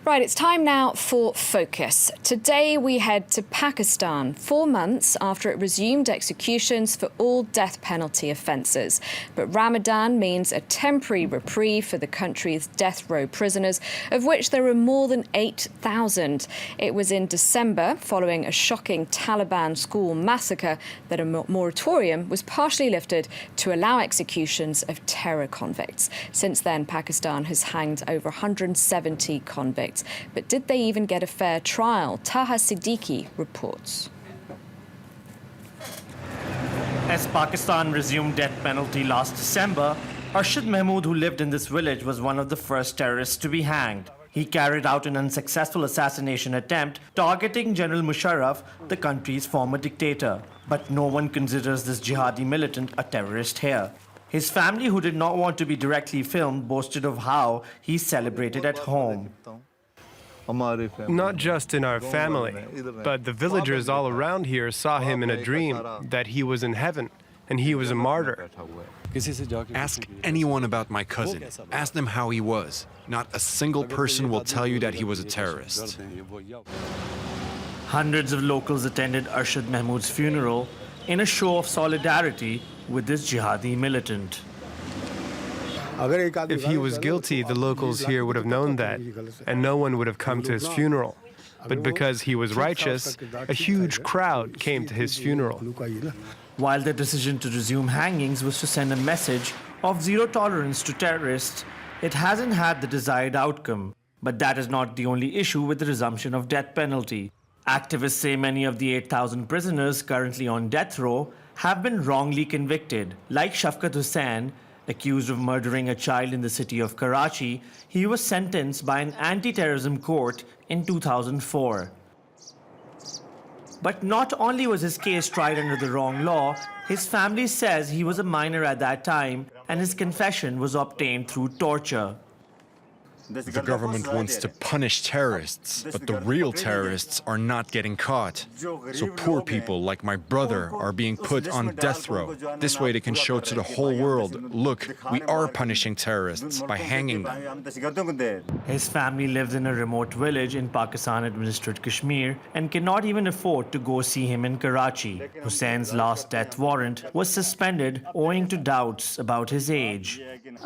Right, it's time now for Focus. Today we head to Pakistan, 4 months after it resumed executions for all death penalty offences. But Ramadan means a temporary reprieve for the country's death row prisoners, of which there are more than 8,000. It was in December, following a shocking Taliban school massacre, that a moratorium was partially lifted to allow executions of terror convicts. Since then, Pakistan has hanged over 170 convicts. But did they even get a fair trial? Taha Siddiqui reports. As Pakistan resumed death penalty last December, Arshad Mahmood, who lived in this village, was one of the first terrorists to be hanged. He carried out an unsuccessful assassination attempt targeting General Musharraf, the country's former dictator. But no one considers this jihadi militant a terrorist here. His family, who did not want to be directly filmed, boasted of how he celebrated at home. Not just in our family, but the villagers all around here saw him in a dream that he was in heaven and he was a martyr. Ask anyone about my cousin. Ask them how he was. Not a single person will tell you that he was a terrorist. Hundreds of locals attended Arshad Mahmood's funeral in a show of solidarity with this jihadi militant. If he was guilty, the locals here would have known that, and no one would have come to his funeral. But because he was righteous, a huge crowd came to his funeral. While their decision to resume hangings was to send a message of zero tolerance to terrorists, it hasn't had the desired outcome. But that is not the only issue with the resumption of death penalty. Activists say many of the 8,000 prisoners currently on death row have been wrongly convicted. Like Shafkat Hussain, accused of murdering a child in the city of Karachi, he was sentenced by an anti-terrorism court in 2004. But not only was his case tried under the wrong law, his family says he was a minor at that time and his confession was obtained through torture. The government wants to punish terrorists, but the real terrorists are not getting caught. So poor people like my brother are being put on death row. This way they can show to the whole world, look, we are punishing terrorists by hanging them. His family lives in a remote village in Pakistan-administered Kashmir and cannot even afford to go see him in Karachi. Hussein's last death warrant was suspended owing to doubts about his age.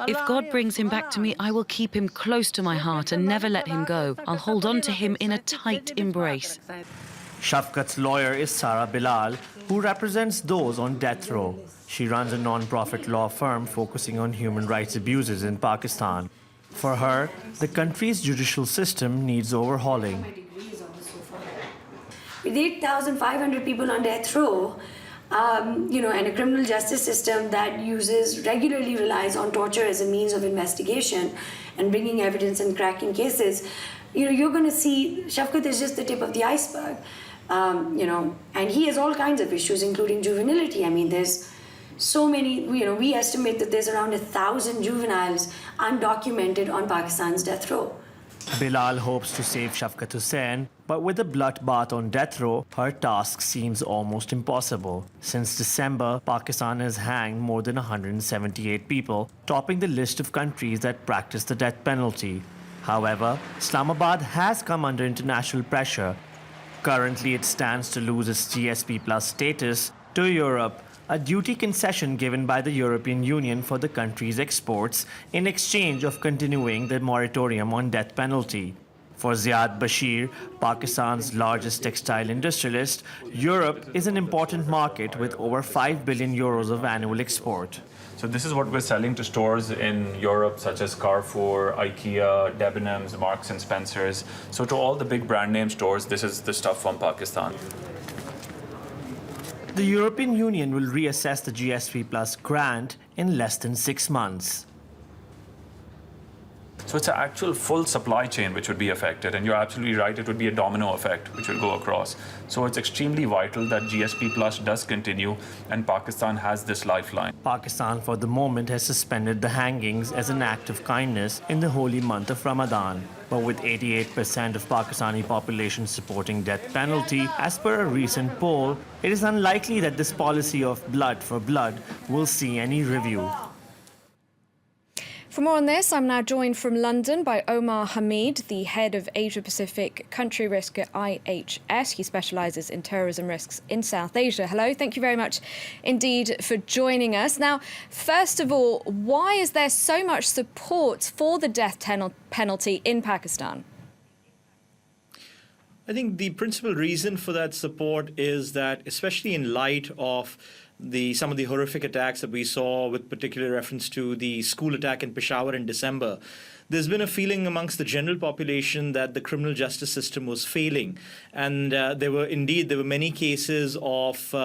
If God brings him back to me, I will keep him close to my heart and never let him go. I'll hold on to him in a tight embrace. Shafkat's lawyer is Sara Bilal, who represents those on death row. She runs a non-profit law firm focusing on human rights abuses in Pakistan. For her, the country's judicial system needs overhauling. With 8,500 people on death row, and a criminal justice system that regularly relies on torture as a means of investigation and bringing evidence and cracking cases, you're going to see Shafkat is just the tip of the iceberg, and he has all kinds of issues, including juvenility. I mean, there's so many, we estimate that there's around 1,000 juveniles undocumented on Pakistan's death row. Bilal hopes to save Shafkat Hussain, but with a bloodbath on death row, her task seems almost impossible. Since December, Pakistan has hanged more than 178 people, topping the list of countries that practice the death penalty. However, Islamabad has come under international pressure. Currently, it stands to lose its GSP Plus status to Europe, a duty concession given by the European Union for the country's exports in exchange of continuing the moratorium on death penalty. For Ziad Bashir, Pakistan's largest textile industrialist, Europe is an important market with over 5 billion euros of annual export. So this is what we're selling to stores in Europe, such as Carrefour, IKEA, Debenhams, Marks and Spencers. So to all the big brand name stores, this is the stuff from Pakistan. The European Union will reassess the GSP Plus grant in less than 6 months. So it's an actual full supply chain which would be affected, and you're absolutely right, it would be a domino effect which will go across. So it's extremely vital that GSP Plus does continue, and Pakistan has this lifeline. Pakistan for the moment has suspended the hangings as an act of kindness in the holy month of Ramadan. But with 88% of Pakistani population supporting death penalty, as per a recent poll, it is unlikely that this policy of blood for blood will see any review. For more on this, I'm now joined from London by Omar Hamid, the head of Asia-Pacific Country Risk at IHS. He specialises in terrorism risks in South Asia. Hello, thank you very much indeed for joining us. Now, first of all, why is there so much support for the death penalty in Pakistan? I think the principal reason for that support is that, especially in light of some of the horrific attacks that we saw, with particular reference to the school attack in Peshawar in December, there's been a feeling amongst the general population that the criminal justice system was failing. And there were many cases of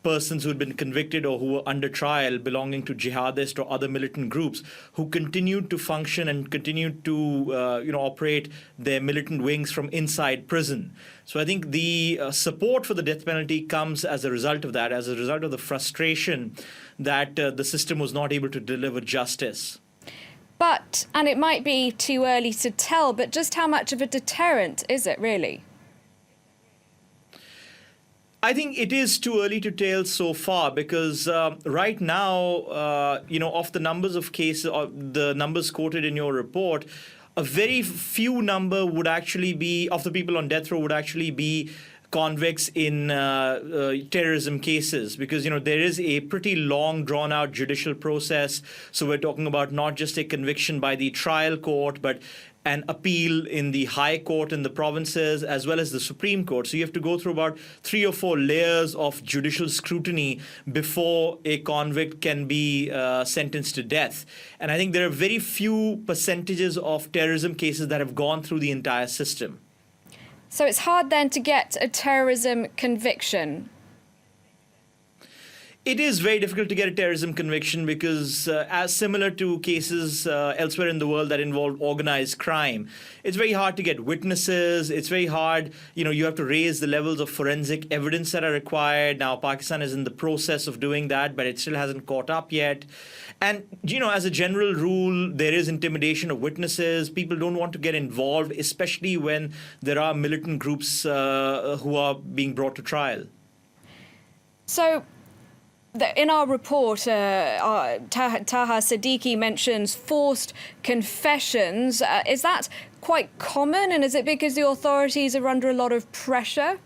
persons who had been convicted or who were under trial belonging to jihadist or other militant groups who continued to function and continued to operate their militant wings from inside prison. So I think the support for the death penalty comes as a result of that, as a result of the frustration that the system was not able to deliver justice. But, and it might be too early to tell, but just how much of a deterrent is it really? I think it is too early to tell so far, because right now, of the numbers of cases, or the numbers quoted in your report, a very few number would actually be, of the people on death row would actually be convicts in terrorism cases, because there is a pretty long drawn out judicial process. So we're talking about not just a conviction by the trial court, but an appeal in the high court in the provinces, as well as the Supreme Court. So you have to go through about 3 or 4 layers of judicial scrutiny before a convict can be sentenced to death. And I think there are very few percentages of terrorism cases that have gone through the entire system. So it's hard then to get a terrorism conviction. It is very difficult to get a terrorism conviction because, as similar to cases elsewhere in the world that involve organized crime, it's very hard to get witnesses. It's very hard, you have to raise the levels of forensic evidence that are required. Now, Pakistan is in the process of doing that, but it still hasn't caught up yet. And, as a general rule, there is intimidation of witnesses. People don't want to get involved, especially when there are militant groups who are being brought to trial. So, in our report, Taha Siddiqui mentions forced confessions. Is that quite common, and is it because the authorities are under a lot of pressure?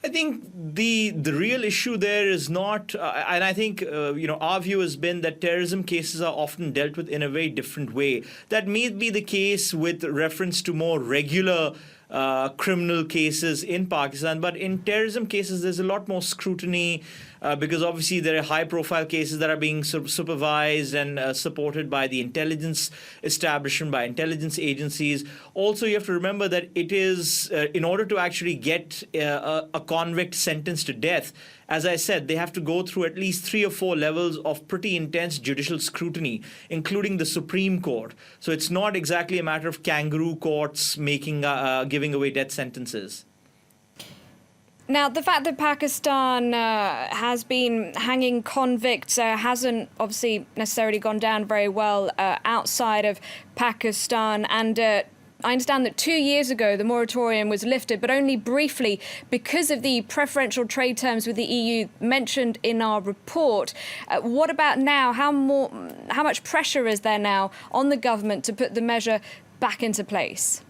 I think the real issue there is not, and I think our view has been that terrorism cases are often dealt with in a very different way. That may be the case with reference to more regular criminal cases in Pakistan, but in terrorism cases there's a lot more scrutiny because obviously there are high-profile cases that are being supervised and supported by the intelligence establishment, by intelligence agencies. Also, you have to remember that it is, in order to actually get a convict sentenced to death, as I said, they have to go through at least 3 or 4 levels of pretty intense judicial scrutiny, including the Supreme Court. So it's not exactly a matter of kangaroo courts giving away death sentences. Now, the fact that Pakistan has been hanging convicts hasn't obviously necessarily gone down very well outside of Pakistan. And I understand that 2 years ago, the moratorium was lifted, but only briefly because of the preferential trade terms with the EU mentioned in our report. What about now? How much pressure is there now on the government to put the measure back into place?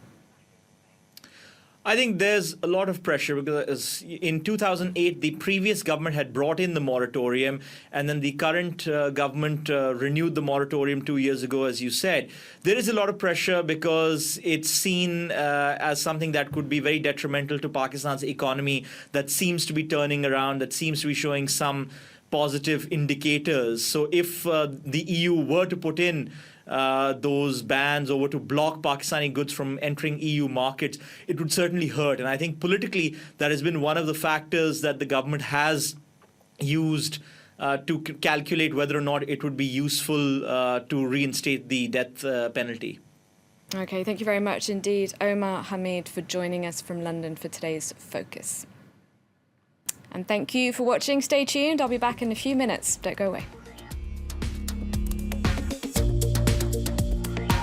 I think there's a lot of pressure because in 2008, the previous government had brought in the moratorium, and then the current government renewed the moratorium 2 years ago, as you said. There is a lot of pressure because it's seen as something that could be very detrimental to Pakistan's economy, that seems to be turning around, that seems to be showing some positive indicators. So if the EU were to put in those bans or were to block Pakistani goods from entering EU markets, it would certainly hurt. And I think politically that has been one of the factors that the government has used to calculate whether or not it would be useful to reinstate the death penalty. OK, thank you very much indeed, Omar Hamid, for joining us from London for today's Focus. And thank you for watching. Stay tuned. I'll be back in a few minutes. Don't go away.